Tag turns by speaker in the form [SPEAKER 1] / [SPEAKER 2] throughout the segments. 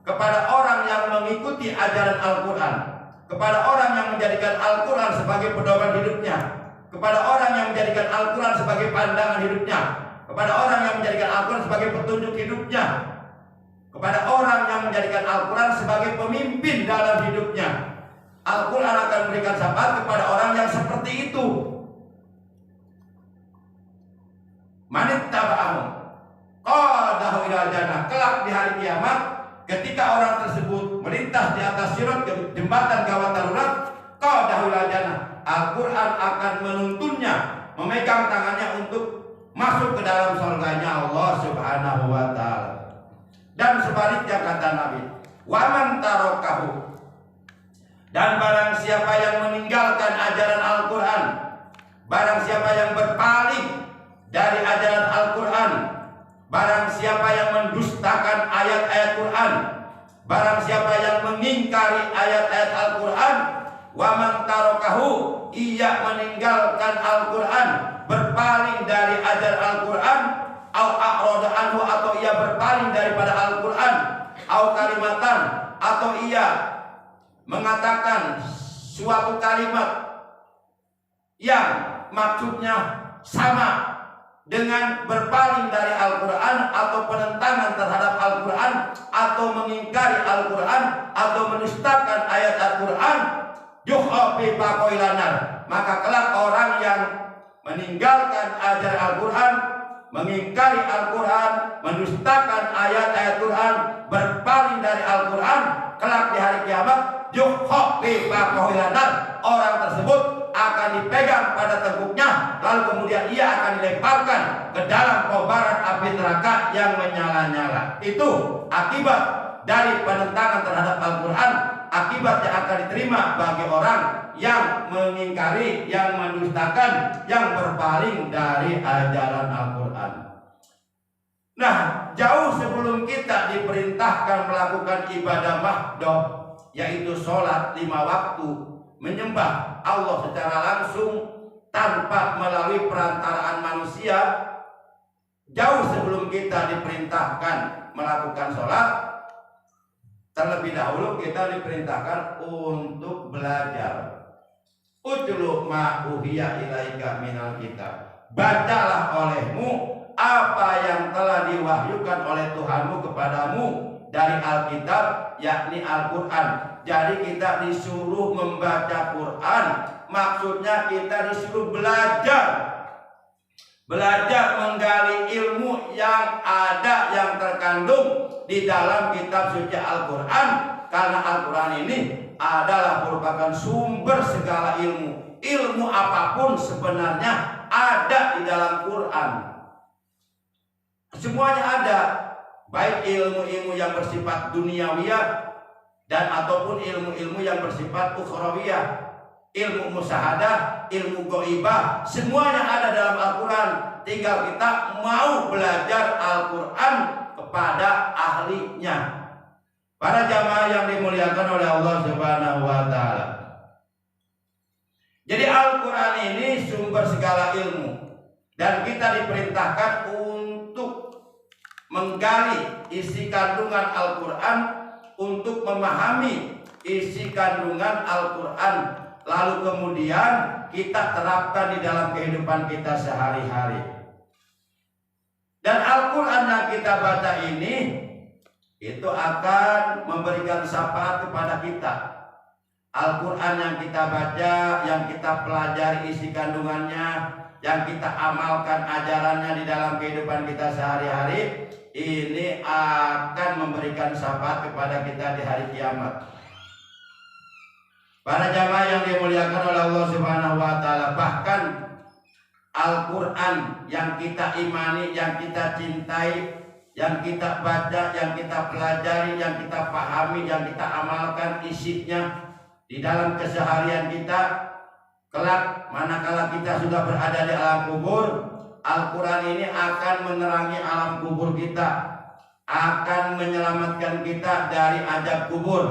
[SPEAKER 1] kepada orang yang mengikuti ajaran Al-Quran, kepada orang yang menjadikan Al-Quran sebagai pedoman hidupnya, kepada orang yang menjadikan Al-Quran sebagai pandangan hidupnya, kepada orang yang menjadikan Al-Quran sebagai petunjuk hidupnya, kepada orang yang menjadikan Al-Quran sebagai pemimpin dalam hidupnya. Al-Quran akan memberikan syafaat kepada orang yang seperti itu. Manittaba'ahu qadahu ila jannah. Kelak di hari kiamat, ketika orang tersebut melintas di atas sirat jembatan gawat darurat, qadahu ila jannah, Al-Quran akan menuntunnya, memegang tangannya untuk masuk ke dalam surganya Allah Subhanahu wa ta'ala. Dan sebaliknya kata Nabi, wa man tarakahu, dan barang siapa yang meninggalkan ajaran Al-Quran, barang siapa yang berpaling dari ajaran Al-Quran, barang siapa yang mendustakan ayat-ayat Quran, barang siapa yang mengingkari ayat-ayat Al-Quran, wa man tarakahu, ia meninggalkan Al-Quran, berpaling dari ajaran Al-Quran, au a'rada anhu, atau ia berpaling daripada Al-Quran, au kalimatan, atau ia mengatakan suatu kalimat yang maksudnya sama dengan berpaling dari Al-Quran, atau penentangan terhadap Al-Quran, atau mengingkari Al-Quran, atau mendustakan ayat Al-Quran, yukhfi faqailanar, maka kelak orang yang meninggalkan ajaran Al-Quran, mengingkari Al-Quran, mendustakan ayat-ayat Quran, berpaling dari Al-Quran, kelak di hari kiamat, yukhfi faqailanar, orang tersebut akan dipegang pada tengkuknya, lalu kemudian ia akan dilemparkan ke dalam kobaran api neraka yang menyala-nyala. Itu akibat dari penentangan terhadap Al-Quran, akibat yang akan diterima bagi orang yang mengingkari, yang mendustakan, yang berpaling dari ajaran Al-Quran. Nah, jauh sebelum kita diperintahkan melakukan ibadah mahdoh, yaitu sholat 5 waktu, menyembah Allah secara langsung tanpa melalui perantaraan manusia, jauh sebelum kita diperintahkan melakukan sholat, terlebih dahulu kita diperintahkan untuk belajar. Utlu ma uhiya ilaika minal kitab, bacalah olehmu apa yang telah diwahyukan oleh Tuhanmu kepadamu dari Alkitab, yakni Al-Quran. Jadi kita disuruh membaca Quran, maksudnya kita disuruh belajar menggali ilmu yang ada, yang terkandung di dalam kitab suci Al-Quran, karena Al-Quran ini adalah merupakan sumber segala ilmu apapun sebenarnya ada di dalam Quran. Semuanya ada, baik ilmu-ilmu yang bersifat duniawiyah dan ataupun ilmu-ilmu yang bersifat ukhrawiyah, ilmu musyahadah, ilmu ghaibah, semuanya ada dalam Al-Quran. Tinggal kita mau belajar Al-Quran kepada ahlinya. Para jamaah yang dimuliakan oleh Allah Subhanahu wa ta'ala, jadi Al-Quran ini sumber segala ilmu, dan kita diperintahkan untuk menggali isi kandungan Al-Quran, untuk memahami isi kandungan Al-Quran, lalu kemudian kita terapkan di dalam kehidupan kita sehari-hari. Dan Al-Quran yang kita baca ini itu akan memberikan syafaat kepada kita. Al-Quran yang kita baca, yang kita pelajari isi kandungannya, yang kita amalkan ajarannya di dalam kehidupan kita sehari-hari, ini akan memberikan syafaat kepada kita di hari kiamat. Para jamaah yang dimuliakan oleh Allah Subhanahu wa ta'ala, bahkan Al-Quran yang kita imani, yang kita cintai, yang kita baca, yang kita pelajari, yang kita pahami, yang kita amalkan isinya di dalam keseharian kita, kelak manakala kita sudah berada di alam kubur, Al-Quran ini akan menerangi alam kubur kita, akan menyelamatkan kita dari azab kubur,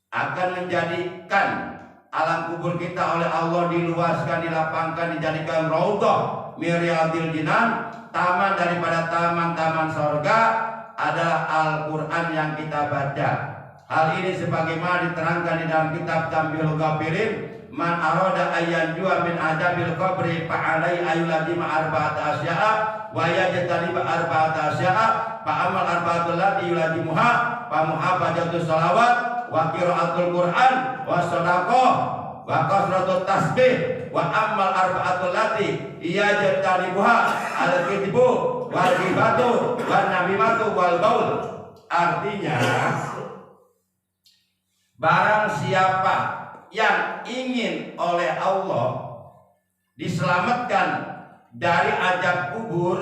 [SPEAKER 1] akan menjadikan alam kubur kita oleh Allah diluaskan, dilapangkan, dijadikan raudhah min riyadil jinan, taman daripada taman-taman sorga, adalah Al-Quran yang kita baca. Hal ini sebagaimana diterangkan di dalam kitab Tambihul Ghafirin, man arada ayyan jua min adabil qabri fa'alai ayuladima arba'ata asya'a wa yajtaniba arba'ata asya'a fa amal arba'atul lati yuladimuha fa muhafazatus salawat wa qiraatul Qur'an wa shadaqah wa kasratut tasbih wa amal arba'atul lati yajtanibuha al-kidbu wal ghibatu wan namimatu wal baul. Artinya, barang siapa yang ingin oleh Allah diselamatkan dari azab kubur,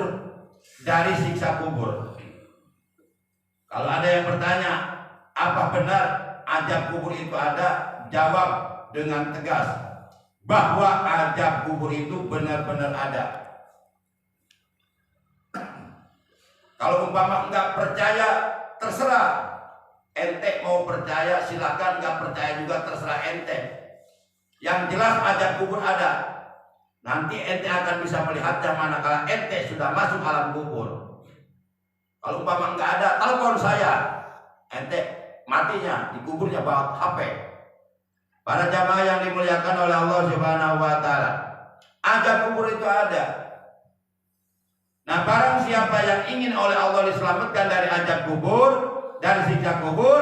[SPEAKER 1] dari siksa kubur. Kalau ada yang bertanya, apa benar azab kubur itu ada? Jawab dengan tegas bahwa azab kubur itu benar-benar ada. Kalau umpama enggak percaya, terserah. Ente mau percaya silakan, nggak percaya juga terserah ente. Yang jelas azab kubur ada. Nanti ente akan bisa melihatnya manakala ente sudah masuk alam kubur. Kalau umpama nggak ada, telepon saya. Ente matinya di kuburnya bawa HP. Para jamaah yang dimuliakan oleh Allah Subhanahu wa taala, azab kubur itu ada. Nah, barang siapa yang ingin oleh Allah diselamatkan dari azab kubur, dari siksa kubur,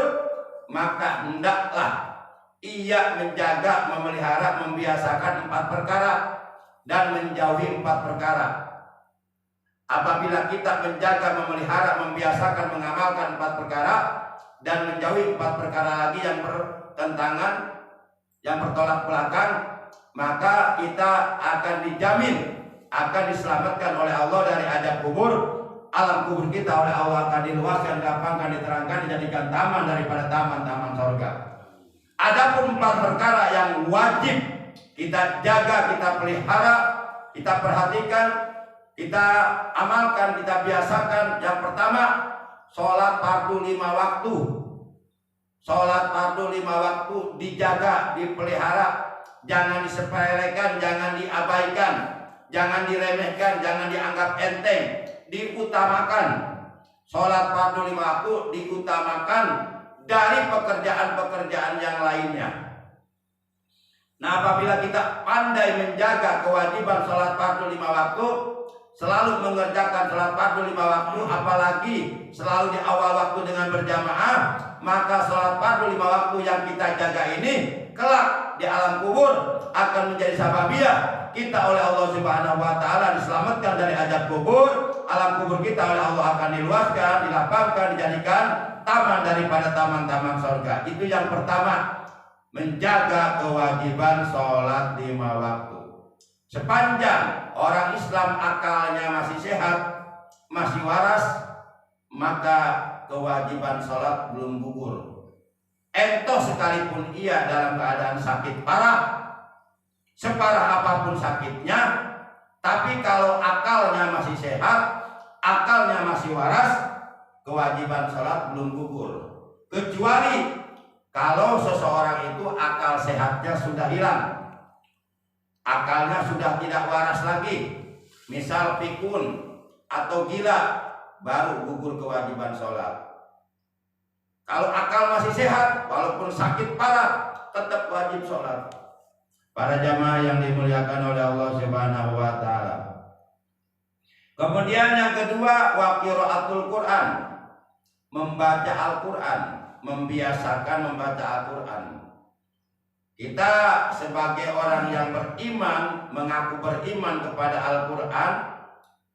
[SPEAKER 1] maka hendaklah ia menjaga, memelihara, membiasakan 4 perkara dan menjauhi 4 perkara. Apabila kita menjaga, memelihara, membiasakan, mengamalkan 4 perkara dan menjauhi 4 perkara lagi yang bertentangan, yang bertolak belakang, maka kita akan dijamin, akan diselamatkan oleh Allah dari azab kubur. Alam kubur kita oleh Allah akan diluaskan, dilapangkan, diterangkan, dijadikan taman daripada taman-taman surga. Adapun 4 perkara yang wajib kita jaga, kita pelihara, kita perhatikan, kita amalkan, kita biasakan. Yang pertama, sholat fardu 5 waktu. Sholat fardu 5 waktu dijaga, dipelihara, jangan disepelekan, jangan diabaikan, jangan diremehkan, jangan dianggap enteng. Diutamakan. Sholat fardu 5 waktu diutamakan dari pekerjaan-pekerjaan yang lainnya. Nah, apabila kita pandai menjaga kewajiban sholat fardu 5 waktu, selalu mengerjakan sholat fardu 5 waktu, apalagi selalu di awal waktu dengan berjamaah, maka sholat fardu 5 waktu yang kita jaga ini kelak di alam kubur akan menjadi sababiyah kita oleh Allah Subhanahu wa taala diselamatkan dari azab kubur. Alam kubur kita oleh Allah akan diluaskan, dilapangkan, dijadikan taman daripada taman-taman surga. Itu yang pertama, menjaga kewajiban sholat 5 waktu. Sepanjang orang Islam akalnya masih sehat, masih waras, maka kewajiban sholat belum gugur. Entah sekalipun ia dalam keadaan sakit parah, separah apapun sakitnya, tapi kalau akalnya masih sehat, akalnya masih waras, kewajiban sholat belum gugur. Kecuali kalau seseorang itu akal sehatnya sudah hilang, akalnya sudah tidak waras lagi, misal pikun atau gila, baru gugur kewajiban sholat. Kalau akal masih sehat, walaupun sakit parah, tetap wajib sholat. Para jamaah yang dimuliakan oleh Allah Subhanahu wa taala. Kemudian yang kedua, wa qiraatul Quran. Membaca Al-Quran, membiasakan membaca Al-Quran. Kita sebagai orang yang beriman, mengaku beriman kepada Al-Quran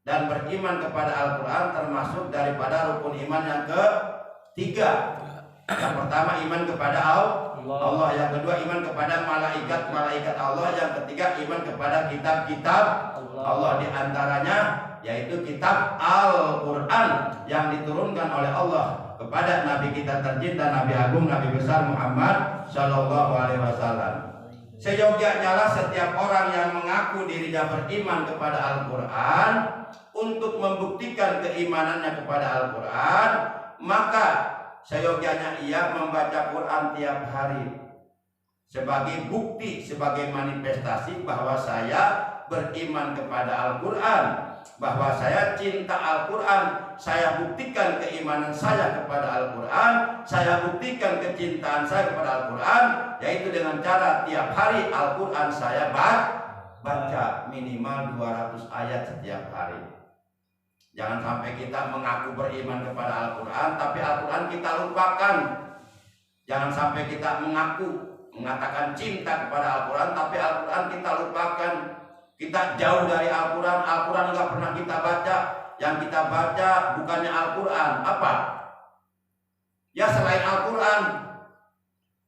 [SPEAKER 1] dan beriman kepada Al-Quran termasuk daripada rukun iman yang ketiga. Yang pertama iman kepada Allah, yang kedua iman kepada malaikat Allah, yang ketiga iman kepada kitab-kitab Allah, di antaranya yaitu kitab Al-Quran yang diturunkan oleh Allah kepada Nabi kita tercinta, Nabi Agung, Nabi besar Muhammad Sallallahu Alaihi Wasallam. Seyogyanya lah setiap orang yang mengaku dirinya beriman kepada Al-Quran, untuk membuktikan keimanannya kepada Al-Quran, maka seyogyanya ia membaca Quran tiap hari sebagai bukti, sebagai manifestasi bahwa saya beriman kepada Al-Quran, bahwa saya cinta Al-Quran, saya buktikan keimanan saya kepada Al-Quran, saya buktikan kecintaan saya kepada Al-Quran, yaitu dengan cara tiap hari Al-Quran saya baca minimal 200 ayat setiap hari. Jangan sampai kita mengaku beriman kepada Al-Quran tapi Al-Quran kita lupakan. Jangan sampai kita mengatakan cinta kepada Al-Quran tapi Al-Quran kita lupakan. Kita jauh dari Al-Quran, Al-Quran nggak pernah kita baca. Yang kita baca bukannya Al-Quran, apa? Ya selain Al-Quran.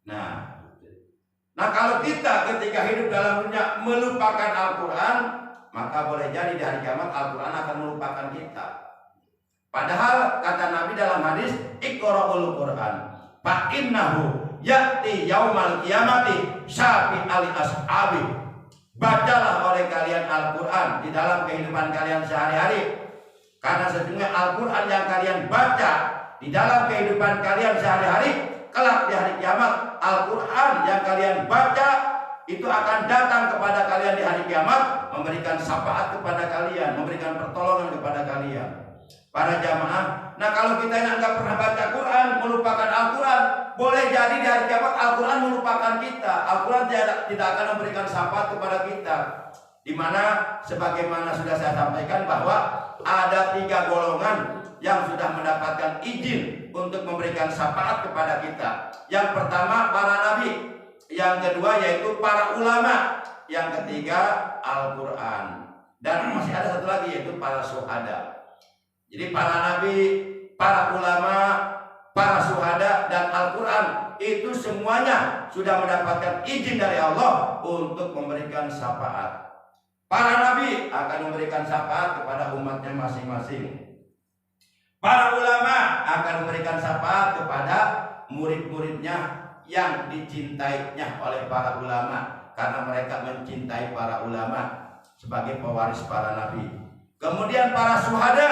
[SPEAKER 1] Nah kalau kita ketika hidup dalam dunia melupakan Al-Quran, maka boleh jadi di hari kiamat Al-Quran akan melupakan kita. Padahal kata Nabi dalam hadis, Iqra'ul Quran fa innahu ya'ti yaumal qiyamati syafi'al ashabi. Bacalah oleh kalian Al-Quran di dalam kehidupan kalian sehari-hari. Karena sesungguhnya Al-Quran yang kalian baca di dalam kehidupan kalian sehari-hari, kelak di hari kiamat Al-Quran yang kalian baca itu akan datang kepada kalian di hari kiamat, memberikan syafaat kepada kalian, memberikan pertolongan kepada kalian. Para jamaah, nah kalau kita yang nggak pernah baca Quran, melupakan Al-Quran, boleh jadi di hari kiamat Al-Quran melupakan kita. Al-Quran tidak akan memberikan syafaat kepada kita. Dimana sebagaimana sudah saya sampaikan bahwa ada 3 golongan yang sudah mendapatkan izin untuk memberikan syafaat kepada kita. Yang pertama para nabi, yang kedua yaitu para ulama, yang ketiga Al-Quran, dan masih ada satu lagi yaitu para syuhada. Jadi para nabi, para ulama, para syuhada dan Al-Quran itu semuanya sudah mendapatkan izin dari Allah untuk memberikan syafaat. Para nabi akan memberikan syafaat kepada umatnya masing-masing. Para ulama akan memberikan syafaat kepada murid-muridnya yang dicintainya oleh para ulama, karena mereka mencintai para ulama sebagai pewaris para nabi. Kemudian para syuhada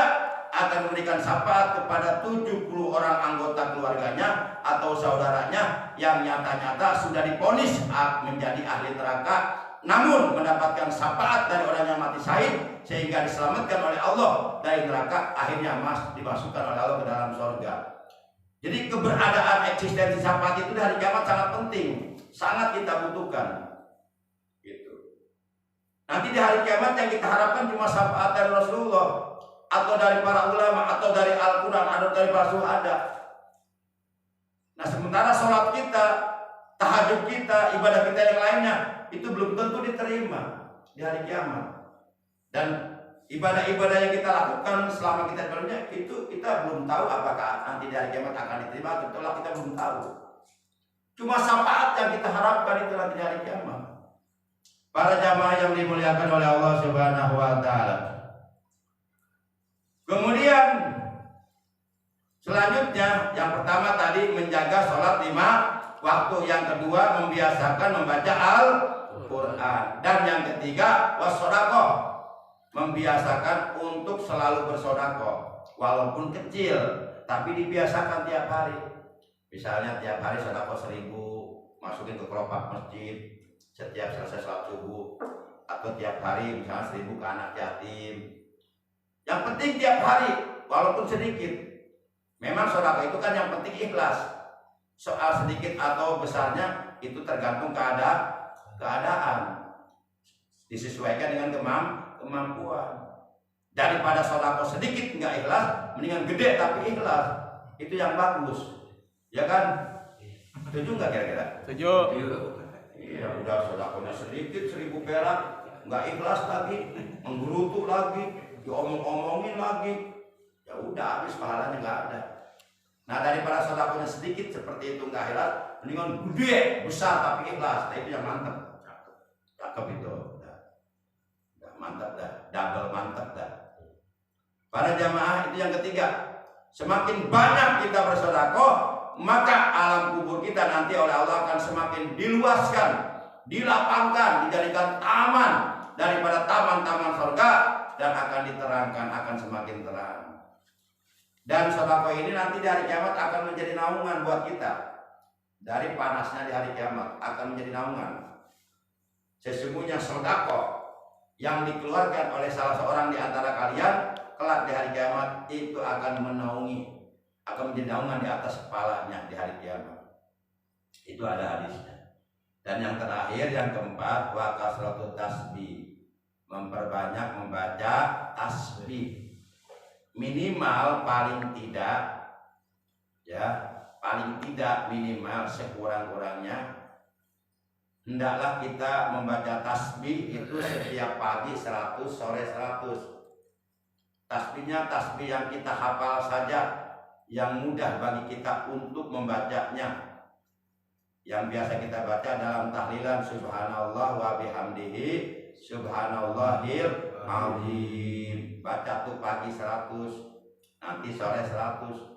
[SPEAKER 1] akan memberikan syafaat kepada 70 orang anggota keluarganya atau saudaranya yang nyata-nyata sudah divonis menjadi ahli neraka, namun mendapatkan syafaat dari orang yang mati syahid sehingga diselamatkan oleh Allah dari neraka, akhirnya dimasukkan oleh Allah ke dalam surga. Jadi keberadaan eksistensi syafaat itu di hari kiamat sangat penting, sangat kita butuhkan. Gitu. Nanti di hari kiamat yang kita harapkan cuma syafaat dari Rasulullah, atau dari para ulama, atau dari Al-Quran, atau dari para syuhada. Nah sementara sholat kita, tahajud kita, ibadah kita yang lainnya itu belum tentu diterima di hari kiamat. Dan ibadah-ibadah yang kita lakukan selama kita berdunia itu kita belum tahu apakah nanti di hari kiamat akan diterima atau tidak, kita belum tahu. Cuma syafaat yang kita harapkan itu nanti di hari kiamat. Para jamaah yang dimuliakan oleh Allah Subhanahu wa taala. Kemudian selanjutnya yang pertama tadi menjaga sholat 5 waktu, yang kedua membiasakan membaca Al-Quran, dan yang ketiga wassodakoh, membiasakan untuk selalu bersodakoh walaupun kecil tapi dibiasakan tiap hari. Misalnya tiap hari sodakoh 1000 masukin ke kelopak masjid setiap selesai sholat subuh, atau tiap hari misalnya 1000 ke anak yatim. Yang penting tiap hari walaupun sedikit. Memang sedekah itu kan yang penting ikhlas. Soal sedikit atau besarnya itu tergantung keadaan. Disesuaikan dengan kemampuan. Daripada sedekah sedikit nggak ikhlas, mendingan gede tapi ikhlas. Itu yang bagus. Ya kan? Setuju nggak kira-kira? Setuju. Iya, udah sedekahnya sedikit 1000 perak, nggak ikhlas lagi, menggerutu lagi, diomong-omongin lagi, ya udah habis pahalanya nggak ada. Nah daripada sedekahnya sedikit seperti itu nggak ikhlas, mendingan gede besar tapi ikhlas. Nah itu yang mantap, cakep itu, udah mantap dah, double mantap dah. Para jamaah itu yang ketiga, semakin banyak kita bersedekah, maka alam kubur kita nanti oleh Allah akan semakin diluaskan, dilapangkan, dijadikan taman daripada taman-taman surga, dan akan diterangkan, akan semakin terang. Dan sedekah ini nanti di hari kiamat akan menjadi naungan buat kita. Dari panasnya di hari kiamat akan menjadi naungan. Sesungguhnya sedekah yang dikeluarkan oleh salah seorang di antara kalian kelak di hari kiamat itu akan menaungi, akan menjadi naungan di atas kepalanya di hari kiamat. Itu ada hadisnya. Dan yang terakhir, yang keempat, wa kasratu tasbih, memperbanyak membaca tasbih. Minimal paling tidak minimal sekurang-kurangnya hendaklah kita membaca tasbih itu setiap pagi 100, sore 100. Tasbihnya tasbih yang kita hafal saja, yang mudah bagi kita untuk membacanya. Yang biasa kita baca dalam tahlilan subhanallah wa bihamdihi subhanallahil azim. Baca tuh pagi 100, nanti sore 100.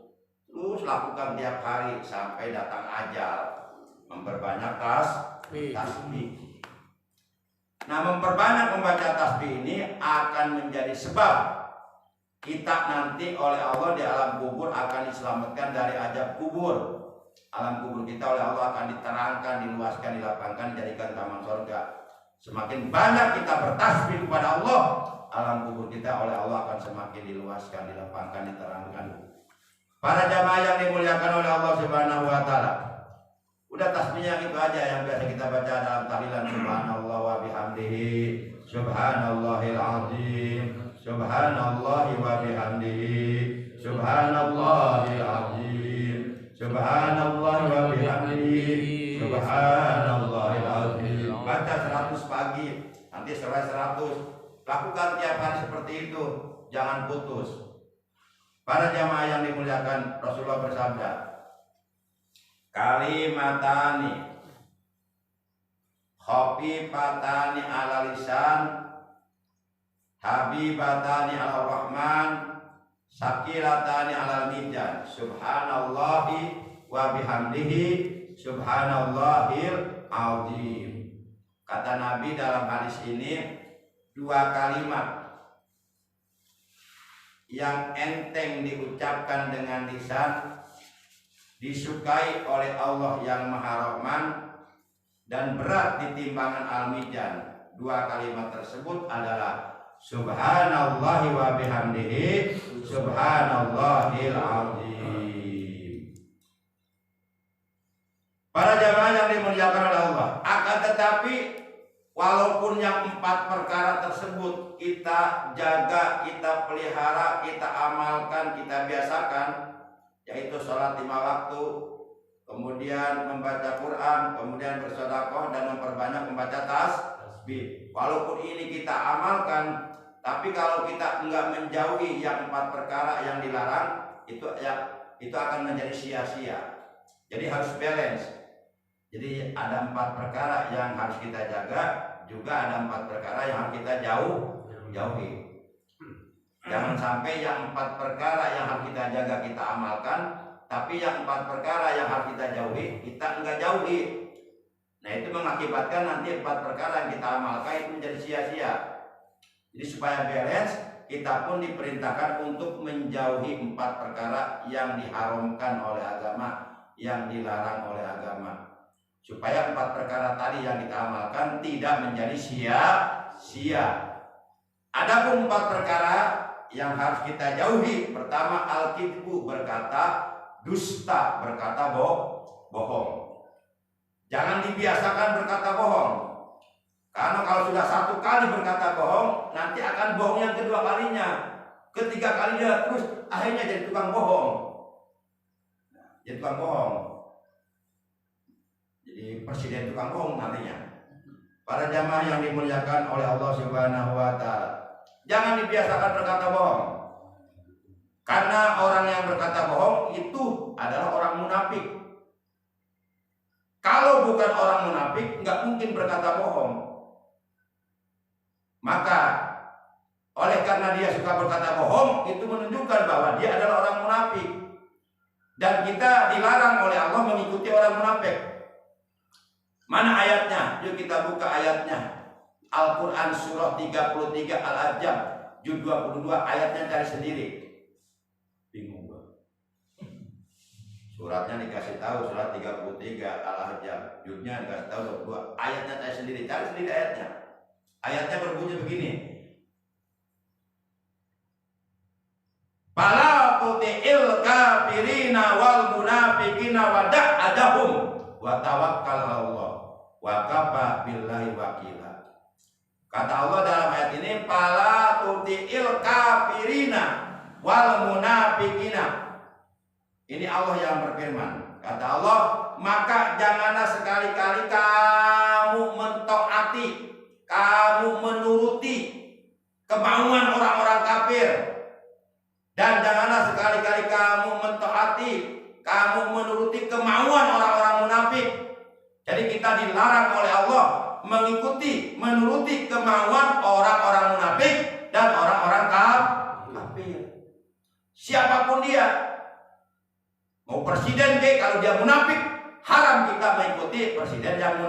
[SPEAKER 1] Terus lakukan tiap hari sampai datang ajal. Memperbanyak tasbih. Nah, memperbanyak membaca tasbih ini akan menjadi sebab kita nanti oleh Allah di alam kubur akan diselamatkan dari azab kubur. Alam kubur kita oleh Allah akan diterangkan, diluaskan, dilapangkan, dijadikan taman surga. Semakin banyak kita bertasbih kepada Allah, alam kubur kita oleh Allah akan semakin diluaskan, dilapangkan, diterangkan. Para jamaah yang dimuliakan oleh Allah Subhanahu wa taala. Udah tasbihnya itu aja yang biasa kita baca dalam tahlilan subhanallah wa bihamdihi subhanallahil azim subhanallahi wa bihamdihi subhanallahil azim subhanallahi wa bihamdihi subhanallahil azim. Baca 100 pagi, nanti sore 100. Lakukan tiap hari seperti itu, jangan putus. Para jamaah yang dimuliakan, Rasulullah bersabda, kalimatani khafifatani ala lisan habibatani ala rahman sakilatani ala mizan subhanallahi wa bihamdihi subhanallahil azim. Kata Nabi dalam hadis ini, dua kalimat yang enteng diucapkan dengan lisan, disukai oleh Allah yang Maha Rahman, dan berat di timbangan al-mizan. Dua kalimat tersebut adalah subhanallahi wa bihamdihi subhanallahil azim. Para jamaah yang dimuliakan oleh Allah, akan tetapi walaupun yang 4 perkara tersebut kita jaga, kita pelihara, kita amalkan, kita biasakan, yaitu sholat 5 waktu, kemudian membaca Quran, kemudian bersedekah, dan memperbanyak membaca tasbih. Walaupun ini kita amalkan, tapi kalau kita enggak menjauhi yang 4 perkara yang dilarang, itu akan menjadi sia-sia. Jadi harus balance. Jadi ada 4 perkara yang harus kita jaga, juga ada 4 perkara yang harus kita jauhi. Jangan sampai yang 4 perkara yang harus kita jaga kita amalkan, tapi yang 4 perkara yang harus kita jauhi kita enggak jauhi. Nah, itu mengakibatkan nanti 4 perkara yang kita amalkan itu menjadi sia-sia. Jadi supaya balance, kita pun diperintahkan untuk menjauhi 4 perkara yang diharamkan oleh agama, yang dilarang oleh agama, supaya 4 perkara tadi yang kita amalkan tidak menjadi sia-sia. Adapun 4 perkara yang harus kita jauhi, pertama al-kidbu, berkata dusta, berkata bohong. Jangan dibiasakan berkata bohong, karena kalau sudah 1 kali berkata bohong, nanti akan bohong yang kedua kalinya, ketiga kalinya, terus akhirnya jadi tukang bohong. Jadi tukang bohong, jadi presiden tukang bohong nantinya. Para jamaah yang dimuliakan oleh Allah Subhanahu wa taala, jangan dibiasakan berkata bohong. Karena orang yang berkata bohong itu adalah orang munafik. Kalau bukan orang munafik, nggak mungkin berkata bohong. Maka oleh karena dia suka berkata bohong, itu menunjukkan bahwa dia adalah orang munafik. Dan kita dilarang oleh Allah mengikuti orang munafik. Mana ayatnya? Yuk kita buka ayatnya. Al-Quran surah 33 Al-Ahzab juz 22, ayatnya cari sendiri. Bingung gua. Suratnya dikasih tahu, surat 33 Al-Ahzab, juznya dikasih tahu 22, ayatnya cari sendiri ayatnya. Ayatnya berbunyi begini. munafiqina wada'adahum wa tawakkal 'ala Allah wa kafa billahi wakila. Kata Allah dalam ayat ini, fala tuti'il kafirina wal munafiqina. Ini Allah yang berfirman. Kata Allah, maka janganlah sekali-kali kamu mentaati, kamu menuruti kemauan orang-orang kafir. Dan janganlah sekali-kali kamu mentaati, kamu menuruti kemauan orang-orang munafik. Jadi kita dilarang oleh Allah mengikuti, menuruti kemauan orang-orang munafik dan orang-orang kafir. Siapapun dia, mau presiden kalau dia munafik, haram kita mengikuti presiden yang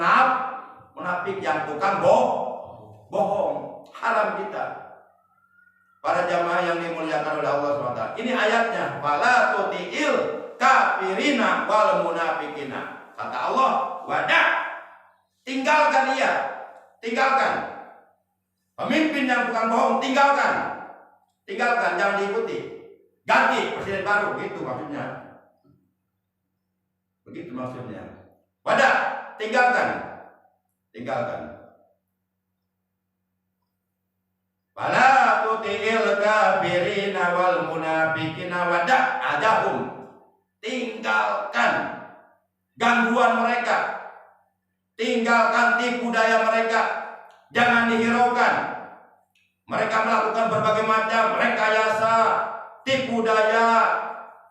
[SPEAKER 1] munafik, yang tukang bohong, haram kita. Para jamaah yang dimuliakan oleh Allah SWT, ini ayatnya, fala tuti'il kafirina wal munafiqina. Kata Allah, wada', tinggalkan dia, tinggalkan pemimpin yang tukang bohong, tinggalkan, jangan diikuti, ganti presiden baru, gitu maksudnya. Begitu maksudnya. Wada', tinggalkan. Fala tuti'il kafirina wal munafiqina wada'adahum. Tinggalkan gangguan mereka, tinggalkan tipu daya mereka, jangan dihiraukan. Mereka melakukan berbagai macam rekayasa, tipu daya,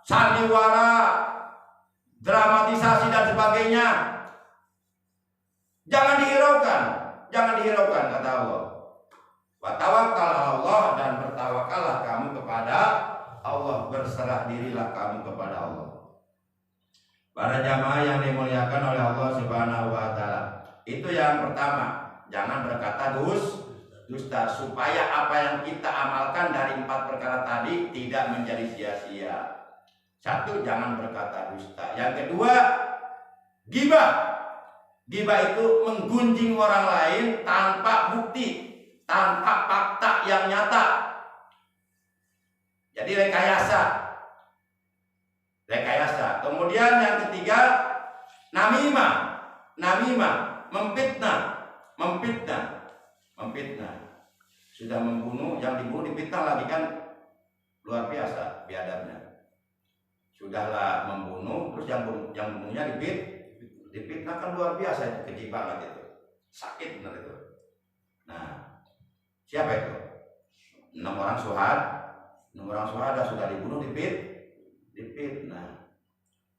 [SPEAKER 1] sandiwara, dramatisasi dan sebagainya. Jangan dihiraukan kata Allah. Wa tawakkal 'ala Allah, dan bertawakallah kamu kepada Allah, berserah dirilah kamu kepada Allah. Para jamaah yang dimuliakan oleh Allah Subhanahu wa taala, itu yang pertama, jangan berkata dusta, supaya apa yang kita amalkan dari 4 perkara tadi tidak menjadi sia-sia. 1, jangan berkata dusta. Yang kedua, ghibah. Ghibah itu menggunjing orang lain tanpa bukti, tanpa fakta yang nyata. Jadi rekayasa. Kemudian yang ketiga, namimah, memfitnah. Sudah membunuh, yang dibunuh difitnah lagi, kan luar biasa biadabnya. Sudahlah membunuh, terus yang bunuhnya difitnah, kan luar biasa itu, keji banget itu. Sakit benar itu. Nah, siapa itu? 6 orang syuhada sudah dibunuh, difitnah.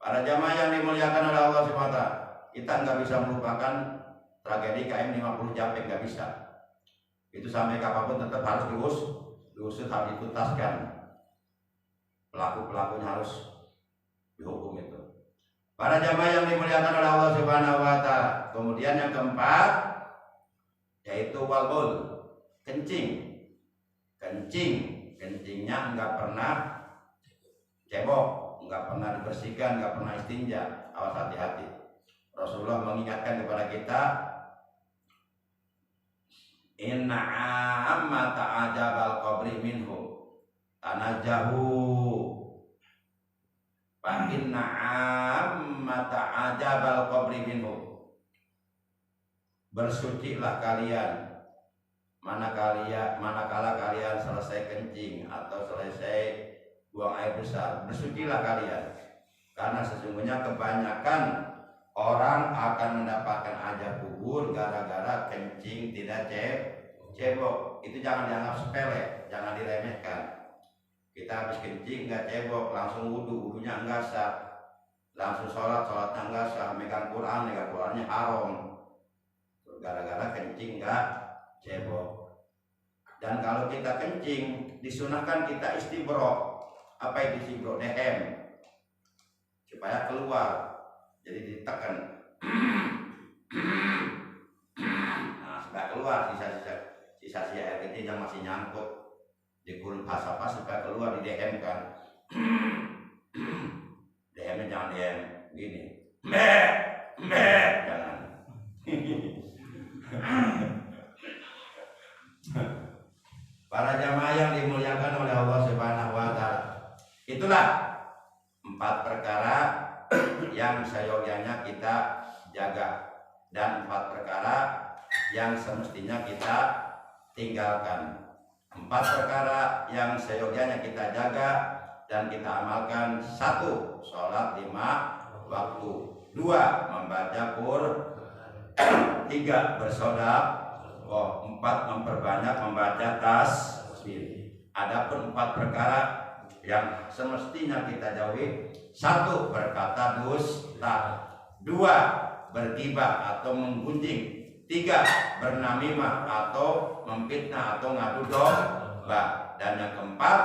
[SPEAKER 1] Para jamaah yang dimuliakan oleh Allah SWT, kita nggak bisa melupakan tragedi KM 50 Japek, nggak bisa. Itu sampai kapanpun tetap harus diusut, harus dituntaskan. Pelakunya harus dihukum itu. Para jamaah yang dimuliakan oleh Allah Subhanahu wa taala. Kemudian yang keempat, yaitu walbul, kencingnya nggak pernah cebok, nggak pernah dibersihkan, nggak pernah istinja. Awas, hati-hati. Rasulullah mengingatkan kepada kita, inna amma ta'ajabal qabri minhum tanajahu, fa inna amma ta'ajabal qabri minhum. Bersucilah kalian manakala kalian selesai kencing atau selesai buang air besar, bersucilah kalian, karena sesungguhnya kebanyakan orang akan mendapatkan azab kubur gara-gara kencing tidak cebok. Itu jangan dianggap sepele, jangan diremehkan. Kita habis kencing nggak cebok, langsung wudhunya nggak sah, langsung sholatnya nggak sah, megang Qurannya haram, gara-gara kencing nggak cebok. Dan kalau kita kencing, disunahkan kita istibro. Apa itu istibro? Dehem, supaya keluar. Jadi ditekan. Nah, supaya keluar sisa air kencing yang masih nyangkut di kulit apa supaya keluar, di dehem kan. Dehemnya jangan dehem gini. Jangan. Para jamaah yang dimuliakan oleh Allah Subhanahu wa taala. Itulah 4 perkara yang seyogyanya kita jaga, dan 4 perkara yang semestinya kita tinggalkan. 4 perkara yang seyogyanya kita jaga dan kita amalkan. 1. Sholat 5 waktu. 2. Membaca Qur'an. 3. bersedekah. 4. Memperbanyak membaca tasbih. Adapun 4 perkara yang semestinya kita jauhi: 1. berkata dusta. 2. bergibah atau menggunjing. 3. bernamimah atau memfitnah atau ngadu domba. Dan yang keempat,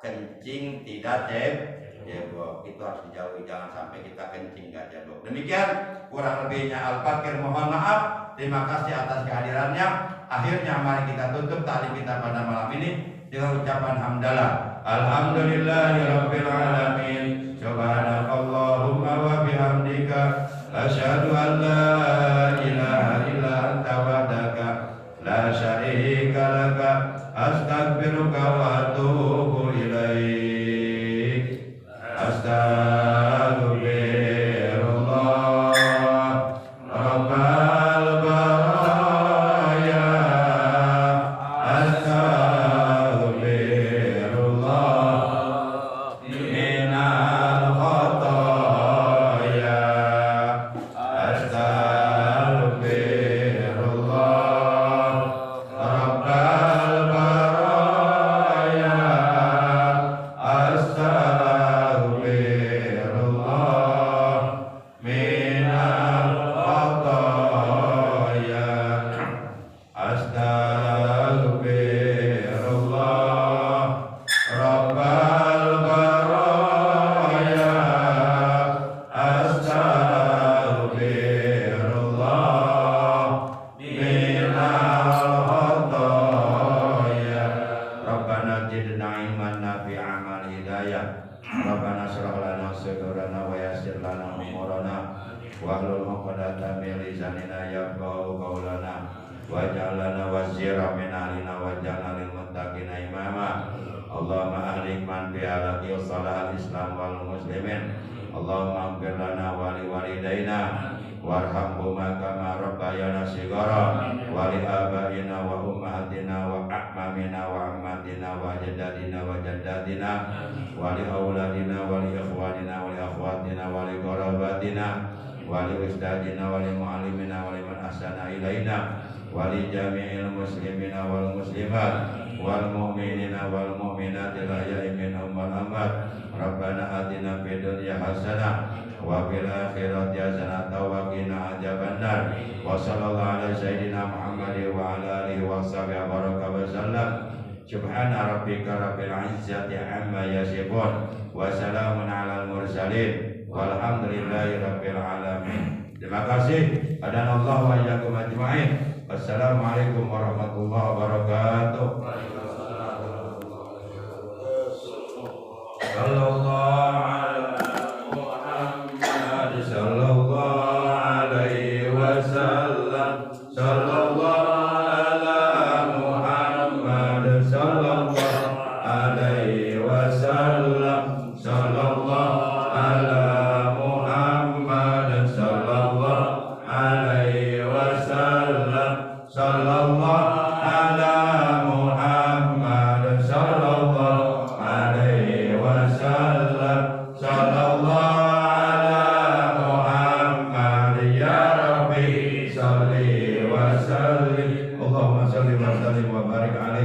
[SPEAKER 1] kencing tidak cebok. Itu harus dijauhi, jangan sampai kita kencing gak cebok. Demikian kurang lebihnya Al-Fakir, mohon maaf. Terima kasih atas kehadirannya. Akhirnya mari kita tutup taklim kita pada malam ini dengan ucapan hamdalah. Alhamdulillahirabbil alamin. Subhanakallahumma wa bihamdika asyhadu an la ilaha illa anta wahdaka la syarika laka astaghfiruka wa atubu ilaik. Astaghfirullah rabbal baraya. Astaghfirullah minal khotoya. Astaghfirullah rabbal baraya. Astaghfirullah minal khotoya. Astaghfirullah rabbal baraya. Astaghfirullah minal khotoya. Rabbana zidna ilman nafi'an wal hidayah. Rabbana shrah lana sadrana wa yassir lana umurana wahlul 'uqdatam min lisanina yafqahu qawlana waj'al lana wazira min ahlina waj'alna lil muttaqina imama. Allahumma ahlik man fi alaqi salah al-islam wal muslimin. Allahumma ighfir lana wa li walidayna warhamhuma kama rabbayana shighara wa li abaina wa ummahatina wa a'mamina wa ammatina wa ajdadina wa jaddatina wa li auladina wa li ikhwanina wa li akhwatina wa li qarabatina wa li ustadina wa li muallimina wa li man ahsana ilaina wa li jami'il muslimina wal muslimat wal mu'minina wal mu'minati al-ahya'i minhum wal amwat. Rabbana atina fid dunya hasanah wa fil akhirati hasanah wa qina adzabannar. Wa sallallahu ala sayyidina Muhammad wa ala alihi wa sahbihi baraka wa sallam. Subhana rabbika rabbil izzati amma yasifun wa salamun alal mursalin walhamdulillahi rabbil alamin. Terima kasih. Adanallahu wa iyyakum ajma'in. Wassalamualaikum warahmatullahi wabarakatuh. Sallallahu ala Muhammad sallallahu alaihi wasallam. Sallallahu ala Muhammad sallallahu alaihi wasallam. Sallallahu ala Muhammad sallallahu alaihi wasallam. Sallallahu ala Muhammad sallallahu alaihi wasallam. Sallallahu ala Muhammad ya Rabbi salli wa sallim. Allahumma salli wa sallim wa barik ala